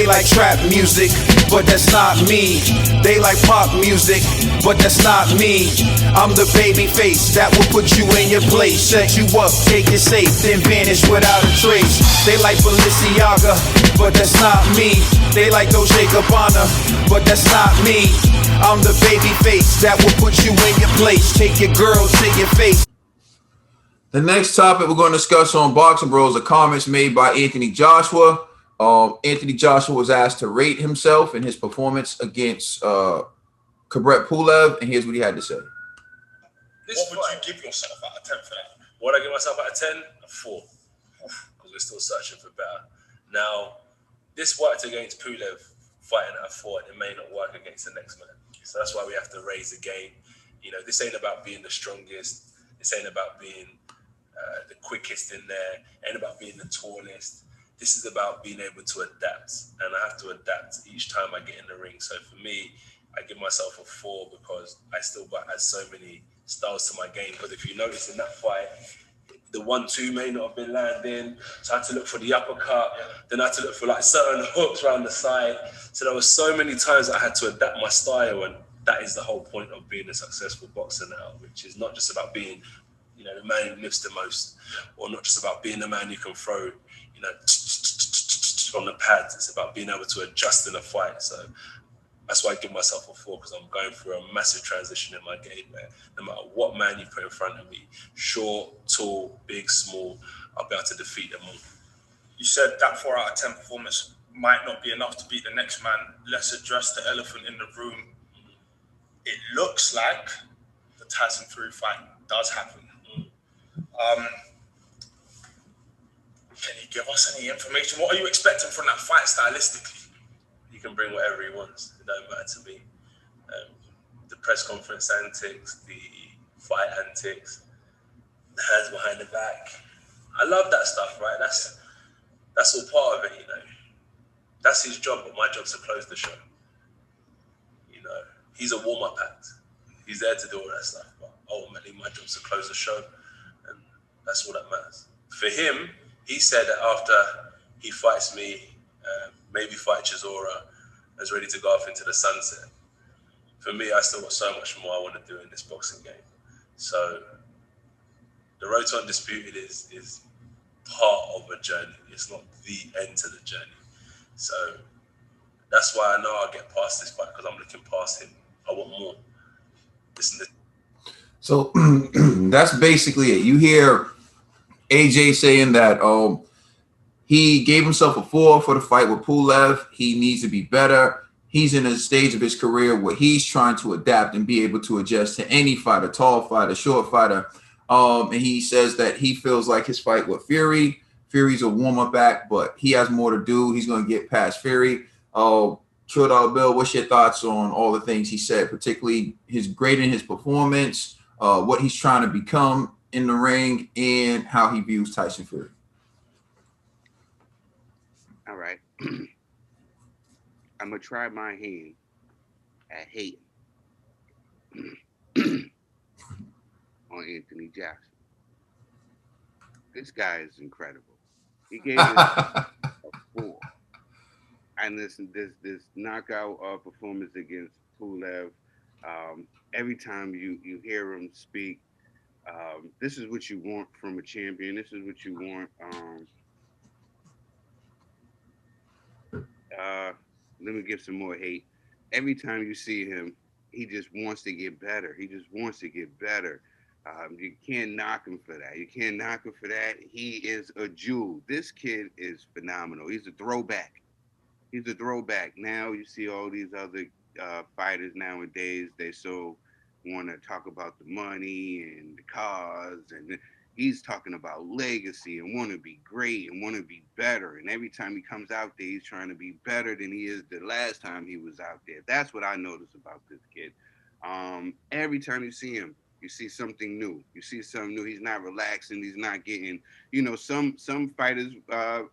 They like trap music, but that's not me. They like pop music, but that's not me. I'm the baby face that will put you in your place, set you up, take it safe, then vanish without a trace. They like Balenciaga, but that's not me. They like Dolce Gabbana, but that's not me. I'm the baby face that will put you in your place, take your girl to your face. The next topic we're going to discuss on Boxing Bros are comments made by Anthony Joshua. Anthony Joshua was asked to rate himself in his performance against Kubrat Pulev, and here's what he had to say. What would you give yourself out of 10 for that? What would I give myself out of 10? A 4. Because we're still searching for better. Now, this worked against Pulev fighting at a 4, and it may not work against the next man. So that's why we have to raise the game. You know, this ain't about being the strongest. This ain't about being the quickest in there. It ain't about being the tallest. This is about being able to adapt. And I have to adapt each time I get in the ring. So for me, I give myself a 4 because I still add so many styles to my game. But if you notice in that fight, the 1-2 may not have been landing. So I had to look for the uppercut. Then I had to look for like certain hooks around the side. So there were so many times I had to adapt my style. And that is the whole point of being a successful boxer now, which is not just about being, you know, the man who lifts the most, or not just about being the man who can throw, you know, on the pads. It's about being able to adjust in a fight. So that's why I give myself a 4, because I'm going through a massive transition in my game, man. No matter what man you put in front of me, short, tall, big, small, I'll be able to defeat them all. You said that 4 out of 10 performance might not be enough to beat the next man. Let's address the elephant in the room. It looks like the Tyson Fury fight does happen. Can you give us any information? What are you expecting from that fight stylistically? He can bring whatever he wants. It don't matter to me. The press conference antics, the fight antics, the hands behind the back. I love that stuff, right? That's all part of it, you know. That's his job, but my job's to close the show. You know, he's a warm-up act. He's there to do all that stuff, but ultimately my job's to close the show, and that's all that matters. For him, he said that after he fights me, maybe fight Chisora, is ready to go off into the sunset. For me, I still got so much more I want to do in this boxing game. So the road to undisputed is part of a journey. It's not the end to the journey. So that's why I know I'll get past this fight, because I'm looking past him. I want more. So that's basically it. You hear AJ saying that he gave himself a 4 for the fight with Pulev. He needs to be better. He's in a stage of his career where he's trying to adapt and be able to adjust to any fighter, tall fighter, short fighter. And he says that he feels like his fight with Fury's a warm-up act, but he has more to do. He's going to get past Fury. True Dollar Bill, what's your thoughts on all the things he said, particularly his grading his performance, what he's trying to become in the ring, and how he views Tyson Fury? All right. I'm going to try my hand at hating on Anthony Joshua. This guy is incredible. He gave us a 4. And this knockout performance against Pulev, every time you hear him speak, this is what you want from a champion. This is what you want. Let me give some more hate. Every time you see him, he just wants to get better. He just wants to get better. You can't knock him for that. You can't knock him for that. He is a jewel. This kid is phenomenal. He's a throwback. He's a throwback. Now you see all these other fighters nowadays, they so want to talk about the money and the cars, and he's talking about legacy and want to be great and want to be better. And every time he comes out there, he's trying to be better than he is the last time he was out there. That's what I notice about this kid. Every time you see him, you see something new. You see something new. He's not relaxing. He's not getting, some fighters,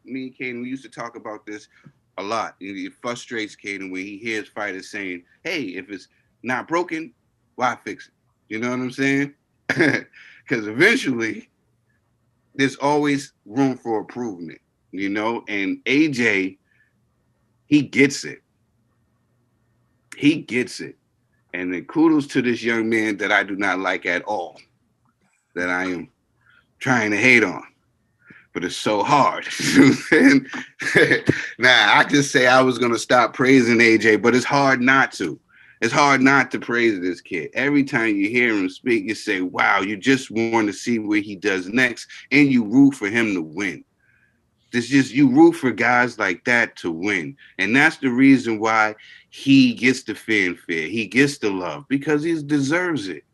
me and Caden, we used to talk about this a lot. It frustrates Caden when he hears fighters saying, hey, if it's not broken, why fix it? You know what I'm saying? Because eventually there's always room for improvement, and AJ, He gets it. He gets it. And then kudos to this young man that I do not like at all, that I am trying to hate on. But it's so hard. Nah, I just say I was going to stop praising AJ, but it's hard not to. It's hard not to praise this kid. Every time you hear him speak, you say, wow, you just want to see what he does next, and you root for him to win. It's just, you root for guys like that to win. And that's the reason why he gets the fanfare. He gets the love, because he deserves it.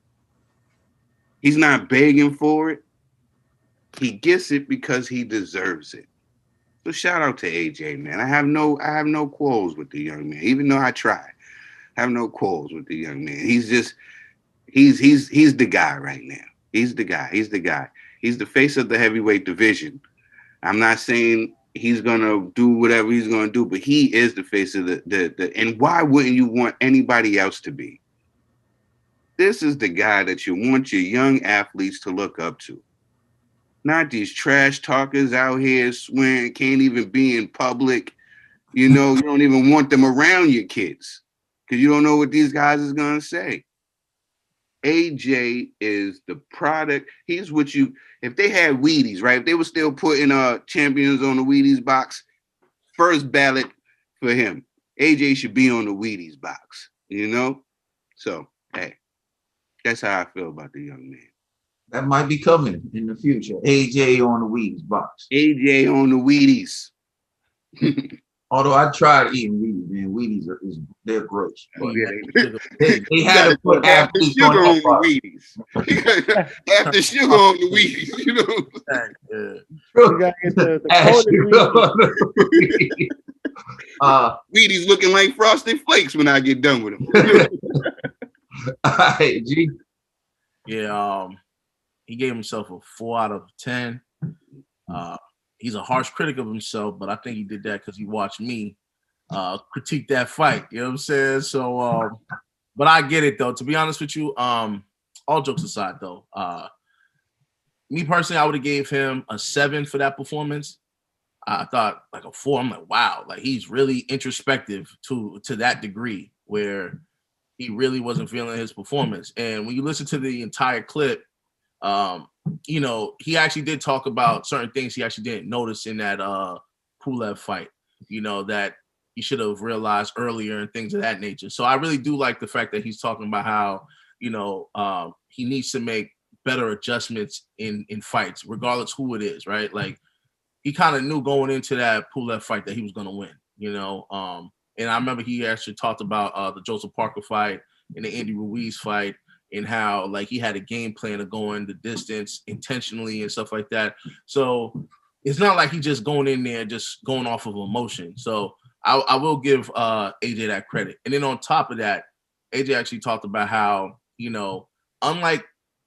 He's not begging for it. He gets it because he deserves it. So shout out to AJ, man. I have no quarrels with the young man, even though I try. I have no quarrels with the young man. He's the guy right now. He's the guy. He's the guy. He's the face of the heavyweight division. I'm not saying he's gonna do whatever he's gonna do, but he is the face of the and why wouldn't you want anybody else to be? This is the guy that you want your young athletes to look up to. Not these trash talkers out here swearing, can't even be in public. You know, you don't even want them around your kids because you don't know what these guys is going to say. AJ is the product. He's what you, if they had Wheaties, right? If they were still putting champions on the Wheaties box, first ballot for him. AJ should be on the Wheaties box, you know? So, hey, that's how I feel about the young man. That might be coming in the future. AJ on the Wheaties box. AJ on the Wheaties. Although I tried eating Wheaties, man. Wheaties they're gross. Oh, yeah, they had to put athletes sugar on the box. Wheaties. After sugar on the Wheaties, you know. You gotta get the Wheaties looking like Frosted Flakes when I get done with them. All right, G. Yeah, he gave himself a 4 out of 10. He's a harsh critic of himself, but I think he did that because he watched me critique that fight. You know what I'm saying? So, but I get it though. To be honest with you, all jokes aside though, me personally, I would have gave him a 7 for that performance. I thought like a 4. I'm like, wow, like he's really introspective to that degree where he really wasn't feeling his performance. And when you listen to the entire clip, you know, he actually did talk about certain things he actually didn't notice in that Pulev fight, you know, that he should have realized earlier and things of that nature. So I really do like the fact that he's talking about how, you know, he needs to make better adjustments in fights, regardless who it is, right? Like he kind of knew going into that Pulev fight that he was going to win, you know. And I remember he actually talked about the Joseph Parker fight and the Andy Ruiz fight, and how like he had a game plan of going the distance intentionally and stuff like that. So it's not like he's just going in there just going off of emotion. So I will give AJ that credit. And then on top of that, AJ actually talked about how, you know, unlike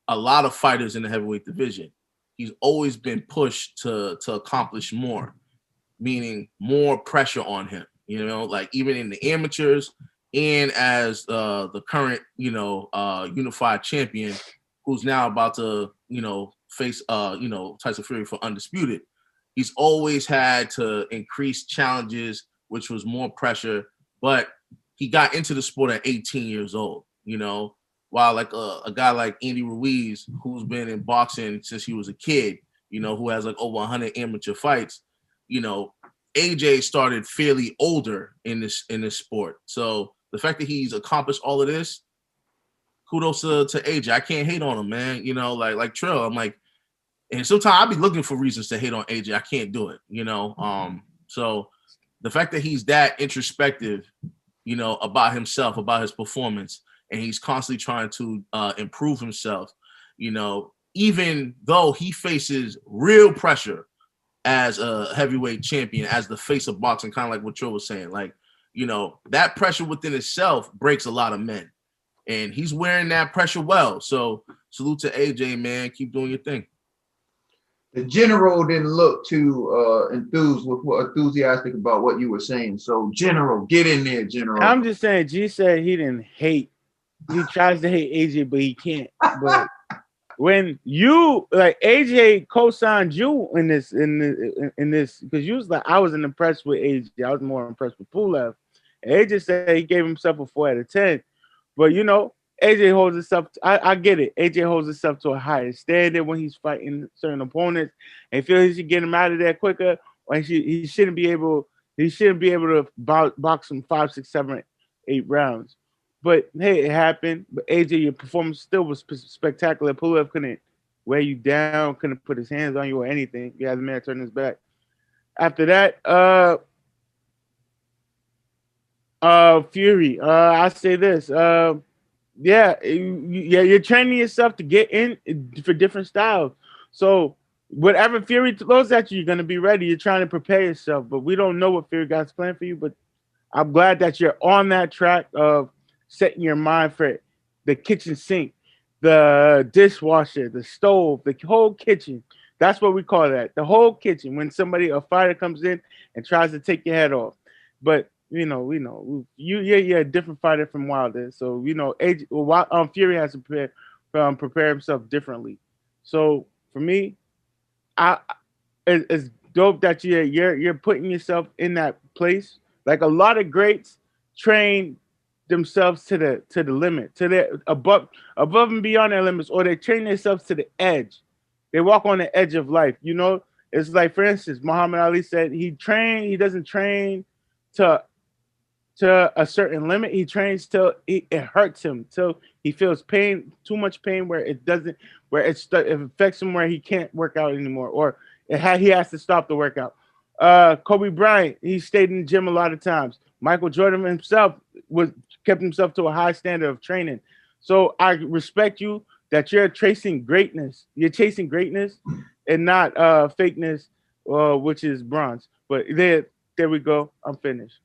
a lot of fighters in the heavyweight division, he's always been pushed to accomplish more, meaning more pressure on him, you know, like even in the amateurs, and as the current, you know, unified champion, who's now about to, you know, face, you know, Tyson Fury for undisputed, he's always had to increase challenges, which was more pressure. But he got into the sport at 18 years old, you know, while like a guy like Andy Ruiz, who's been in boxing since he was a kid, you know, who has like over 100 amateur fights, you know, AJ started fairly older in this sport. So the fact that he's accomplished all of this, kudos to AJ. I can't hate on him, man. You know, like Trill, I'm like, and sometimes I'll be looking for reasons to hate on AJ. I can't do it, you know. So the fact that he's that introspective, you know, about himself, about his performance, and he's constantly trying to improve himself, you know, even though he faces real pressure as a heavyweight champion, as the face of boxing, kind of like what Trill was saying, like, you know, that pressure within itself breaks a lot of men. And he's wearing that pressure well. So salute to AJ, man. Keep doing your thing. The general didn't look too enthusiastic about what you were saying. So, General, get in there, General. I'm just saying, G said he didn't hate. He tries to hate AJ, but he can't. But when you like AJ co-signed you in this because you was like I wasn't impressed with AJ. I was more impressed with Pulev. And AJ said he gave himself a 4 out of 10. But you know, AJ holds himself. I get it. AJ holds himself to a higher standard when he's fighting certain opponents, and feel he should get him out of there quicker. Or he shouldn't be able. He shouldn't be able to box him 5, 6, 7, 8 rounds. But hey, it happened. But AJ, your performance still was spectacular. Pulev couldn't wear you down, couldn't put his hands on you or anything. You had the man turn his back. After that, Fury. I say this. You're training yourself to get in for different styles. So whatever Fury throws at you, you're gonna be ready. You're trying to prepare yourself, but we don't know what Fury God's planned for you. But I'm glad that you're on that track of setting your mind for it. The kitchen sink, the dishwasher, the stove, the whole kitchen. That's what we call that. The whole kitchen. When a fighter comes in and tries to take your head off. But we know you're a different fighter from Wilder. So Fury has to prepare himself differently. So for me, it's dope that you're putting yourself in that place. Like a lot of greats train themselves to the limit, to the above and beyond their limits, or they train themselves to the edge. They walk on the edge of life. You know, it's like, for instance, Muhammad Ali said he doesn't train to a certain limit. He trains till it hurts him, till he feels pain, too much pain, where it affects him where he can't work out anymore, or he has to stop the workout. Kobe Bryant, he stayed in the gym a lot of times. Michael Jordan himself kept himself to a high standard of training. So I respect you that you're chasing greatness. You're chasing greatness and not fakeness, which is bronze. But there we go. I'm finished.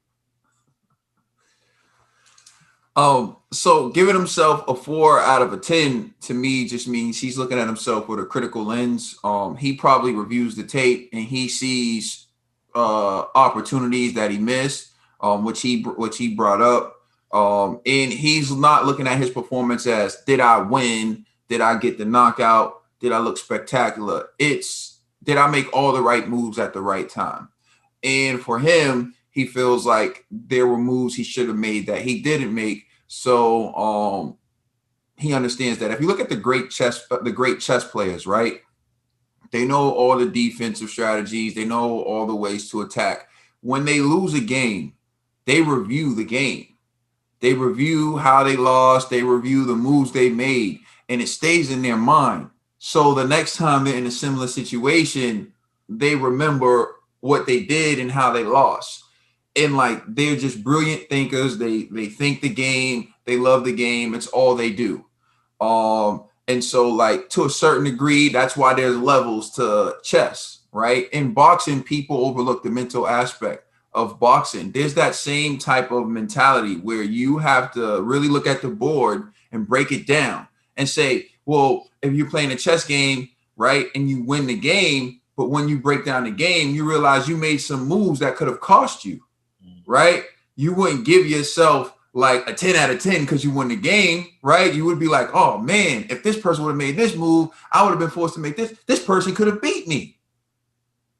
So giving himself a 4 out of 10 to me just means he's looking at himself with a critical lens. He probably reviews the tape and he sees opportunities that he missed, which he brought up. And he's not looking at his performance as, did I win? Did I get the knockout? Did I look spectacular? It's, did I make all the right moves at the right time? And for him, he feels like there were moves he should have made that he didn't make. So he understands that. If you look at the great chess players, right? They know all the defensive strategies. They know all the ways to attack. When they lose a game, they review the game. They review how they lost. They review the moves they made, and it stays in their mind. So the next time they're in a similar situation, they remember what they did and how they lost. And like, they're just brilliant thinkers. They think the game. They love the game. It's all they do. And so, like, to a certain degree, that's why there's levels to chess, right? In boxing, people overlook the mental aspect of boxing. There's that same type of mentality where you have to really look at the board and break it down and say, well, if you're playing a chess game, right, and you win the game, but when you break down the game, you realize you made some moves that could have cost you, right? You wouldn't give yourself like a 10 out of 10 because you won the game, right? You would be like, oh man, if this person would have made this move, I would have been forced to make this. This person could have beat me,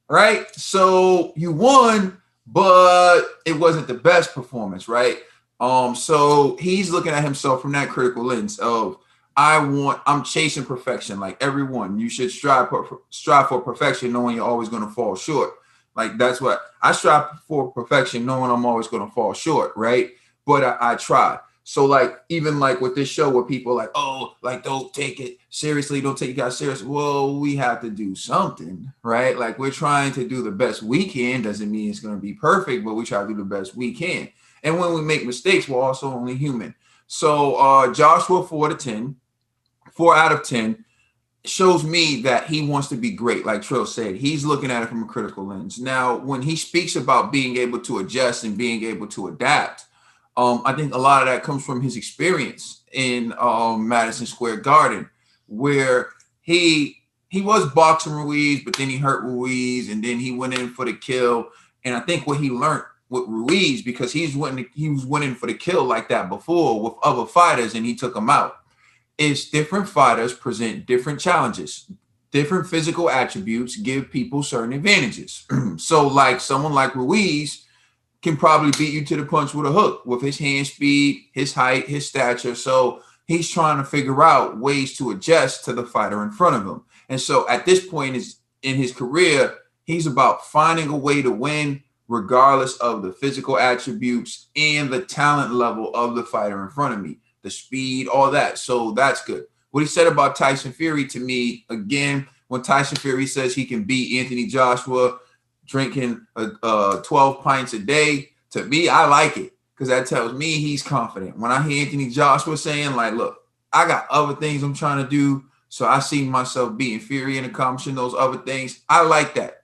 right? So you won, but it wasn't the best performance, right? So he's looking at himself from that critical lens of, I'm chasing perfection. Like everyone, you should strive for perfection, knowing you're always going to fall short. Like that's what I strive for, perfection, knowing I'm always going to fall short, right? But I try. So like, even like with this show where people are like, oh, like, don't take it seriously, don't take you guys serious. Well, we have to do something, right? Like, we're trying to do the best we can. Doesn't mean it's going to be perfect, but we try to do the best we can. And when we make mistakes, we're also only human. So Joshua 4 out of 10 shows me that he wants to be great. Like Trill said, he's looking at it from a critical lens. Now, when he speaks about being able to adjust and being able to adapt, I think a lot of that comes from his experience in Madison Square Garden, where he was boxing Ruiz, but then he hurt Ruiz, and then he went in for the kill. And I think what he learned with Ruiz, because he was winning for the kill like that before with other fighters, and he took him out. is different fighters present different challenges. Different physical attributes give people certain advantages. So, like someone like Ruiz can probably beat you to the punch with a hook with his hand speed, his height, his stature. So he's trying to figure out ways to adjust to the fighter in front of him. And so at this point in his career, he's about finding a way to win regardless of the physical attributes and the talent level of the fighter in front of me, the speed, all that. So that's good. What he said about Tyson Fury, to me, again, when Tyson Fury says he can beat Anthony Joshua drinking 12 pints a day, to me, I like it because that tells me he's confident. When I hear Anthony Joshua saying, like, look, I got other things I'm trying to do, so I see myself beating Fury and accomplishing those other things. I like that.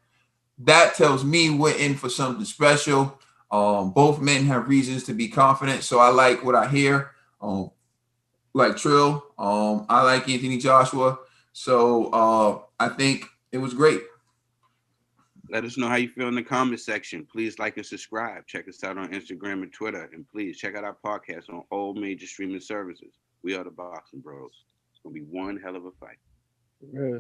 That tells me we're in for something special. Both men have reasons to be confident, so I like what I hear. Like Trill, I like Anthony Joshua, so I think it was great. Let us know how you feel in the comment section. Please like and subscribe. Check us out on Instagram and Twitter. And please check out our podcast on all major streaming services. We are the Boxing Bros. It's going to be one hell of a fight. Yeah.